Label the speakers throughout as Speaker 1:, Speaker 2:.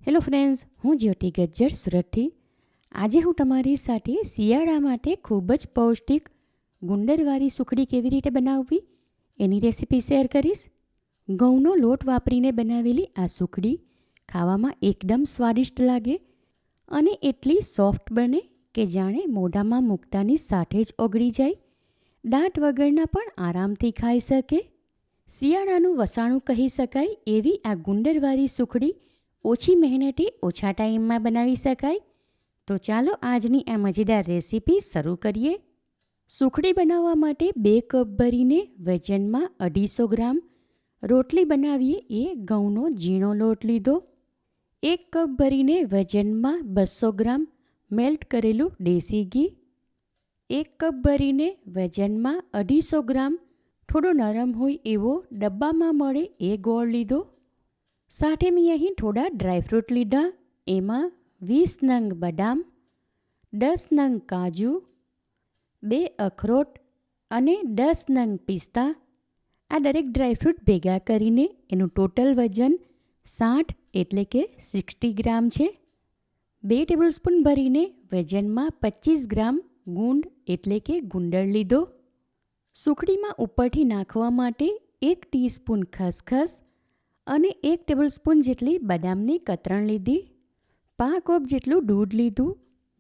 Speaker 1: Hello friends, હું જ્યોતિ ગજ્જર સુરતથી. આજે હું તમારી સાથે શિયાળા માટે ખૂબ જ પૌષ્ટિક ગુંદરવાળી સુખડી કેવી રીતે બનાવવી એની રેસીપી શેર કરીશ. ઘઉંનો લોટ વાપરીને બનાવેલી આ સુખડી ખાવામાં એકદમ સ્વાદિષ્ટ લાગે અને એટલી સોફ્ટ બને કે જાણે મોઢામાં મૂકતાની સાથે જ ઓગળી જાય. દાંત વગરના પણ આરામથી ખાઈ શકે. શિયાળાનું વસાણું કહી શકાય એવી આ ગુંદરવાળી સુખડી ઓછી મહેનતે ઓછા ટાઈમમાં બનાવી શકાય. તો ચાલો આજની આ મજેદાર રેસીપી શરૂ કરીએ. સુખડી બનાવવા માટે 2 કપ ભરીને વજનમાં 250 ગ્રામ રોટલી બનાવીએ એ ઘઉંનો ઝીણો લોટ લીધો. 1 કપ ભરીને વજનમાં 200 ગ્રામ મેલ્ટ કરેલું દેશી ઘી. 1 કપ ભરીને વજનમાં 250 ગ્રામ થોડો નરમ હોય એવો ડબ્બામાં મળે એ ગોળ લીધો. સાથે મેં અહીં થોડા ડ્રાયફ્રૂટ લીધા. એમાં 20 નંગ બદામ, 10 નંગ કાજુ, 2 અખરોટ અને 10 નંગ પિસ્તા. આ દરેક ડ્રાયફ્રૂટ ભેગા કરીને એનું ટોટલ વજન 60 એટલે કે 60 ગ્રામ છે. 2 ટેબલસ્પૂન ભરીને વજનમાં 25 ગ્રામ ગુંદ એટલે કે ગુંદર લીધો. સુખડીમાં ઉપરથી નાખવા માટે 1 ટીસ્પૂન ખસખસ અને 1 ટેબલસ્પૂન જેટલી બદામની કતરણ લીધી. 5 કપ જેટલું દૂધ લીધું,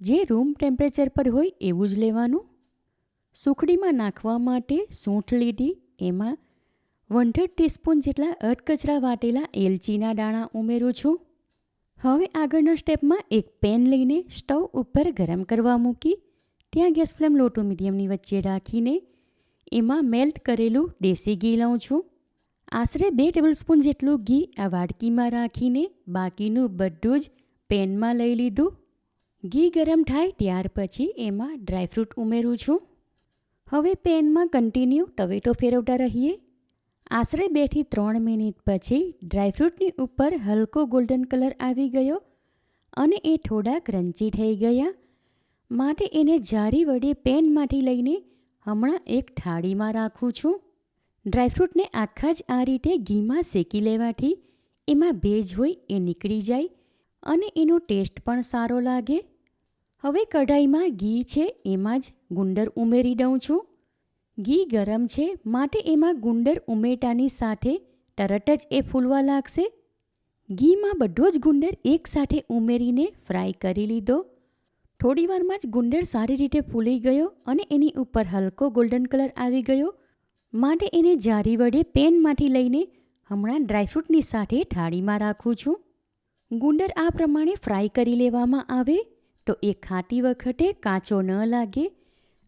Speaker 1: જે રૂમ ટેમ્પરેચર પર હોય એવું જ લેવાનું. સુખડીમાં નાખવા માટે સૂંઠ લીધી. એમાં 1/2 ટીસ્પૂન જેટલા અધકચરા વાટેલા એલચીના દાણા ઉમેરું છું. હવે આગળના સ્ટેપમાં એક પેન લઈને સ્ટવ ઉપર ગરમ કરવા મૂકી ત્યાં ગેસ ફ્લેમ લો ટુ મીડિયમની વચ્ચે રાખીને એમાં મેલ્ટ કરેલું દેશી ઘી લઉં છું. આશરે 2 ટેબલસ્પૂન જેટલું ઘી આ વાડકીમાં રાખીને બાકીનું બધું જ પેનમાં લઈ લીધું. ઘી ગરમ થાય ત્યાર પછી એમાં ડ્રાયફ્રૂટ ઉમેરું છું. હવે પેનમાં કન્ટિન્યુ ટવેટો ફેરવતા રહીએ. આશરે 2 થી 3 મિનિટ પછી ડ્રાયફ્રૂટની ઉપર હલકો ગોલ્ડન કલર આવી ગયો અને એ થોડા ક્રન્ચી થઈ ગયા. માટે એને જારી વડે પેનમાંથી લઈને હમણાં એક થાળીમાં રાખું છું. ડ્રાયફ્રૂટને આખા જ આ રીતે ઘીમાં શેકી લેવાથી એમાં ભેજ હોય એ નીકળી જાય અને એનો ટેસ્ટ પણ સારો લાગે. હવે કઢાઈમાં ઘી છે એમાં જ ગુંદર ઉમેરી દઉં છું. ઘી ગરમ છે માટે એમાં ગુંદર ઉમેરતાની સાથે તરત જ એ ફૂલવા લાગશે. ઘીમાં બધો જ ગુંદર એકસાથે ઉમેરીને ફ્રાય કરી લીધો. થોડીવારમાં જ ગુંદર સારી રીતે ફૂલી ગયો અને એની ઉપર હલકો ગોલ્ડન કલર આવી ગયો. માટે એને જારી વડે પેનમાંથી લઈને હમણાં ડ્રાયફ્રૂટની સાથે થાળીમાં રાખું છું. ગુંદર આ પ્રમાણે ફ્રાય કરી લેવામાં આવે તો એ ખાતી વખતે કાચો ન લાગે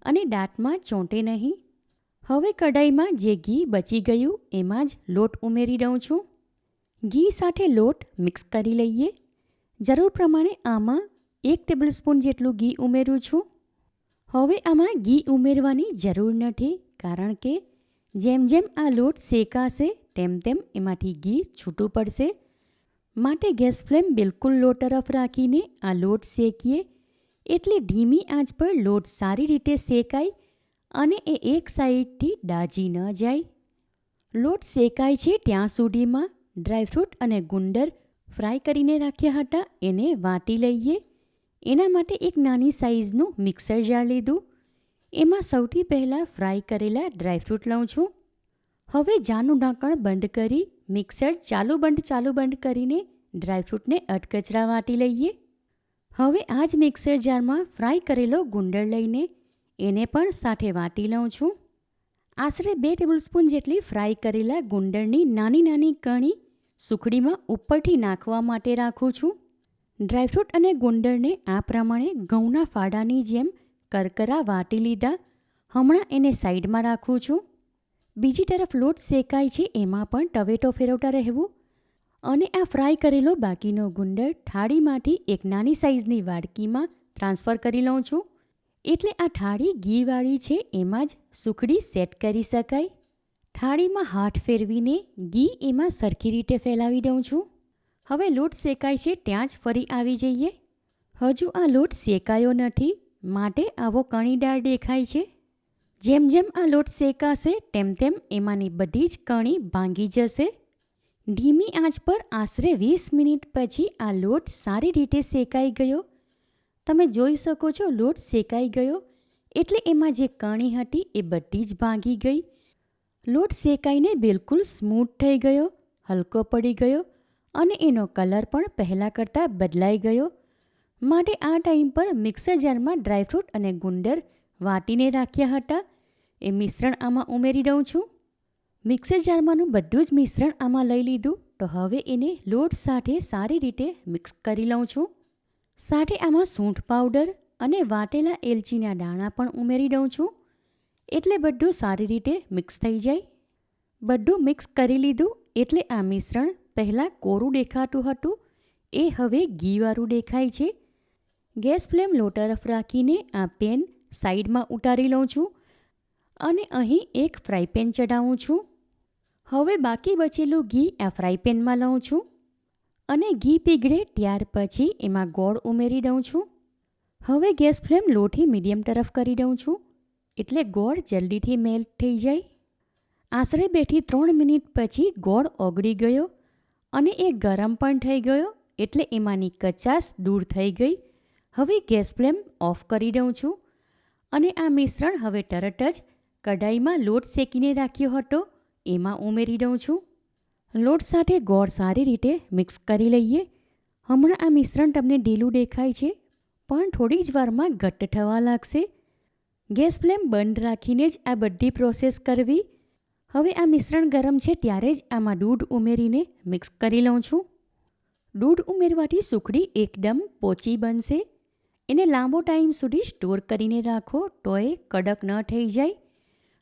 Speaker 1: અને દાંતમાં ચોંટે નહીં. હવે કઢાઈમાં જે ઘી બચી ગયું એમાં જ લોટ ઉમેરી દઉં છું. ઘી સાથે લોટ મિક્સ કરી લઈએ. જરૂર પ્રમાણે આમાં 1 ટેબલસ્પૂન જેટલું ઘી ઉમેરું છું. હવે આમાં ઘી ઉમેરવાની જરૂર નથી, કારણ કે જેમ જેમ આ લોટ શેકાશે તેમ તેમ એમાંથી ઘી છૂટું પડશે. માટે ગેસ ફ્લેમ બિલકુલ લો તરફ રાખીને આ લોટ શેકીએ એટલે ધીમી આંચ પર લોટ સારી રીતે શેકાય અને એ એક સાઈડથી દાજી ન જાય. લોટ શેકાય છે ત્યાં સુધીમાં ડ્રાયફ્રૂટ અને ગુંદર ફ્રાય કરીને રાખ્યા હતા એને વાટી લઈએ. એના માટે એક નાની સાઈઝનું મિક્સર જાર લીધું. એમાં સૌથી પહેલાં ફ્રાય કરેલા ડ્રાયફ્રૂટ લઉં છું. હવે જારનું ઢાંકણ બંધ કરી મિક્સર ચાલુ બંધ કરીને ડ્રાયફ્રૂટને અધકચરા વાટી લઈએ. હવે આ જ મિક્સર જારમાં ફ્રાય કરેલો ગુંદર લઈને એને પણ સાથે વાટી લઉં છું. આશરે 2 ટેબલસ્પૂન જેટલી ફ્રાય કરેલા ગુંદરની નાની નાની કણી સુખડીમાં ઉપરથી નાખવા માટે રાખું છું. ડ્રાયફ્રૂટ અને ગુંદરને આ પ્રમાણે ઘઉંના ફાડાની જેમ કરકરા વાટી લીધા. હમણાં એને સાઈડમાં રાખું છું. બીજી તરફ લોટ શેકાય છે એમાં પણ ટવેટો ફેરવતા રહેવું અને આ ફ્રાય કરેલો બાકીનો ગુંદર થાળીમાંથી એક નાની સાઈઝની વાડકીમાં ટ્રાન્સફર કરી લઉં છું. એટલે આ થાળી ઘીવાળી છે એમાં જ સુખડી સેટ કરી શકાય. થાળીમાં હાથ ફેરવીને ઘી એમાં સરખી રીતે ફેલાવી દઉં છું. હવે લોટ શેકાય છે ત્યાં જ ફરી આવી જઈએ. હજુ આ લોટ શેકાયો નથી માટે આવો કણીદાર દેખાય છે. જેમ જેમ આ લોટ શેકાશે તેમ તેમ એમાંની બધી જ કણી ભાંગી જશે. ધીમી આંચ પર આશરે 20 મિનિટ પછી આ લોટ સારી રીતે શેકાઈ ગયો. તમે જોઈ શકો છો લોટ શેકાઈ ગયો એટલે એમાં જે કણી હતી એ બધી જ ભાંગી ગઈ. લોટ શેકાઈને બિલકુલ સ્મૂથ થઈ ગયો, હલકો પડી ગયો અને એનો કલર પણ પહેલાં કરતાં બદલાઈ ગયો. માટે આ ટાઈમ પર મિક્સર જારમાં ડ્રાયફ્રૂટ અને ગુંદર વાટીને રાખ્યા હતા એ મિશ્રણ આમાં ઉમેરી દઉં છું. મિક્સર જારમાંનું બધું જ મિશ્રણ આમાં લઈ લીધું. તો હવે એને લોટ સાથે સારી રીતે મિક્સ કરી લઉં છું. સાથે આમાં સૂંઠ પાવડર અને વાટેલા એલચીના દાણા પણ ઉમેરી દઉં છું એટલે બધું સારી રીતે મિક્સ થઈ જાય. બધું મિક્સ કરી લીધું એટલે આ મિશ્રણ પહેલાં કોરું દેખાતું હતું એ હવે ઘીવાળું દેખાય છે. ગેસ ફ્લેમ લો તરફ રાખીને આ પેન સાઈડમાં ઉતારી લઉં છું અને અહીં એક ફ્રાય પેન ચડાવું છું. હવે બાકી બચેલું ઘી આ ફ્રાય પેનમાં લઉં છું અને ઘી પીગળે ત્યાર પછી એમાં ગોળ ઉમેરી દઉં છું. હવે ગેસ ફ્લેમ લોથી મીડિયમ તરફ કરી દઉં છું એટલે ગોળ જલ્દીથી મેલ્ટ થઈ જાય. આશરે 2 થી 3 મિનિટ પછી ગોળ ઓગળી ગયો અને એ ગરમ પણ થઈ ગયો એટલે એમાંની કચાશ દૂર થઈ ગઈ. હવે ગેસ ફ્લેમ ઓફ કરી દઉં છું અને આ મિશ્રણ હવે તરત જ કઢાઈમાં લોટ શેકીને રાખ્યો હતો એમાં ઉમેરી દઉં છું. લોટ સાથે ગોળ સારી રીતે મિક્સ કરી લઈએ. હમણાં આ મિશ્રણ તમને ઢીલું દેખાય છે પણ થોડી જ વારમાં ઘટ્ટ થવા લાગશે. ગેસ ફ્લેમ બંધ રાખીને જ આ બધી પ્રોસેસ કરવી. હવે આ મિશ્રણ ગરમ છે ત્યારે જ આમાં દૂધ ઉમેરીને મિક્સ કરી લઉં છું. દૂધ ઉમેરવાથી સુખડી એકદમ પોચી બનશે. એને લાંબો ટાઈમ સુધી સ્ટોર કરીને રાખો તો એ કડક ન થઈ જાય.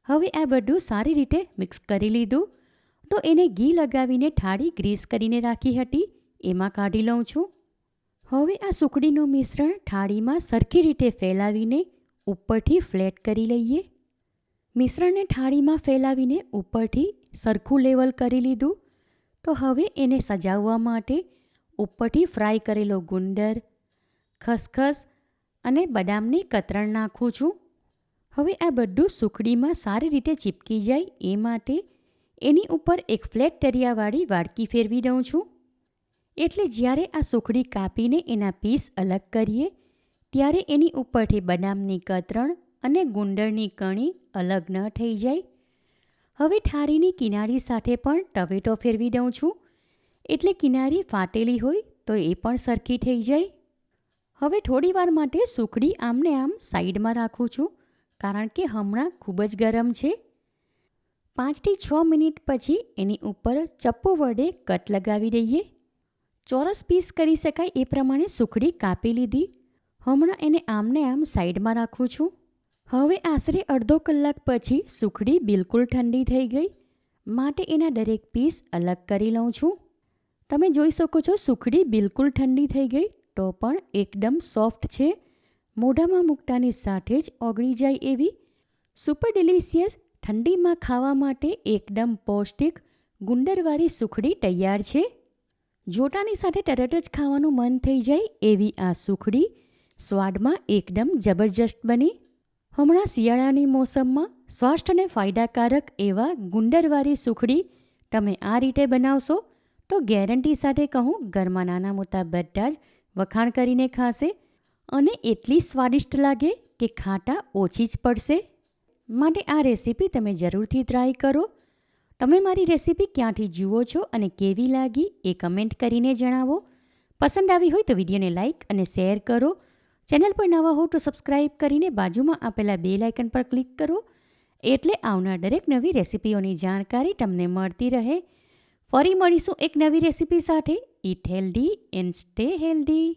Speaker 1: હવે આ બધું સારી રીતે મિક્સ કરી લીધું તો એને ઘી લગાવીને થાળી ગ્રીસ કરીને રાખી હતી એમાં કાઢી લઉં છું. હવે આ સુખડીનું મિશ્રણ થાળીમાં સરખી રીતે ફેલાવીને ઉપરથી ફ્લેટ કરી લઈએ. મિશ્રણને થાળીમાં ફેલાવીને ઉપરથી સરખું લેવલ કરી લીધું. તો હવે એને સજાવવા માટે ઉપરથી ફ્રાય કરેલો ગુંદર, ખસખસ અને બદામની કતરણ નાખું છું. હવે આ બધું સુખડીમાં સારી રીતે ચીપકી જાય એ માટે એની ઉપર એક ફ્લેટ તરિયાવાળી વાડકી ફેરવી દઉં છું. એટલે જ્યારે આ સુખડી કાપીને એના પીસ અલગ કરીએ ત્યારે એની ઉપરથી બદામની કતરણ અને ગુંદરની કણી અલગ ન થઈ જાય. હવે થાળીની કિનારી સાથે પણ ટવેટો ફેરવી દઉં છું એટલે કિનારી ફાટેલી હોય તો એ પણ સરખી થઈ જાય. હવે થોડીવાર માટે સુખડી આમને આમ સાઈડમાં રાખું છું કારણ કે હમણાં ખૂબ જ ગરમ છે. 5 થી 6 મિનિટ પછી એની ઉપર ચપ્પુ વડે કટ લગાવી દઈએ. ચોરસ પીસ કરી શકાય એ પ્રમાણે સુખડી કાપી લીધી. હમણાં એને આમને આમ સાઈડમાં રાખું છું. હવે આશરે અડધો કલાક પછી સુખડી બિલકુલ ઠંડી થઈ ગઈ માટે એના દરેક પીસ અલગ કરી લઉં છું. તમે જોઈ શકો છો સુખડી બિલકુલ ઠંડી થઈ ગઈ તો પણ એકદમ સોફ્ટ છે. મોઢામાં મૂકતાની સાથે જ ઓગળી જાય એવી સુપર ડિલિશિયસ ઠંડીમાં ખાવા માટે એકદમ પૌષ્ટિક ગુંદરવાળી સુખડી તૈયાર છે. જોટાની સાથે તરત જ ખાવાનું મન થઈ જાય એવી આ સુખડી સ્વાદમાં એકદમ જબરજસ્ત બની. હમણાં શિયાળાની મોસમમાં સ્વાસ્થ્યને ફાયદાકારક એવા ગુંદરવાળી સુખડી તમે આ રીતે બનાવશો તો ગેરંટી સાથે કહું ઘરમાં નાના મોટા બધા જ વખાણ કરીને ખાશે અને એટલી સ્વાદિષ્ટ લાગે કે ખાટા ઓછી જ પડશે. માટે આ રેસીપી તમે જરૂરથી ટ્રાય કરો. તમે મારી રેસીપી ક્યાંથી જુઓ છો અને કેવી લાગી એ કમેન્ટ કરીને જણાવો. પસંદ આવી હોય તો વિડીયોને લાઇક અને શેર કરો. ચેનલ પર નવા હો તો સબસ્ક્રાઈબ કરીને બાજુમાં આપેલા બેલ આઇકન પર ક્લિક કરો એટલે આવનાર દરેક નવી રેસીપીઓની જાણકારી તમને મળતી રહે. ફરી મળીશું એક નવી રેસીપી સાથે. Eat healthy and stay healthy.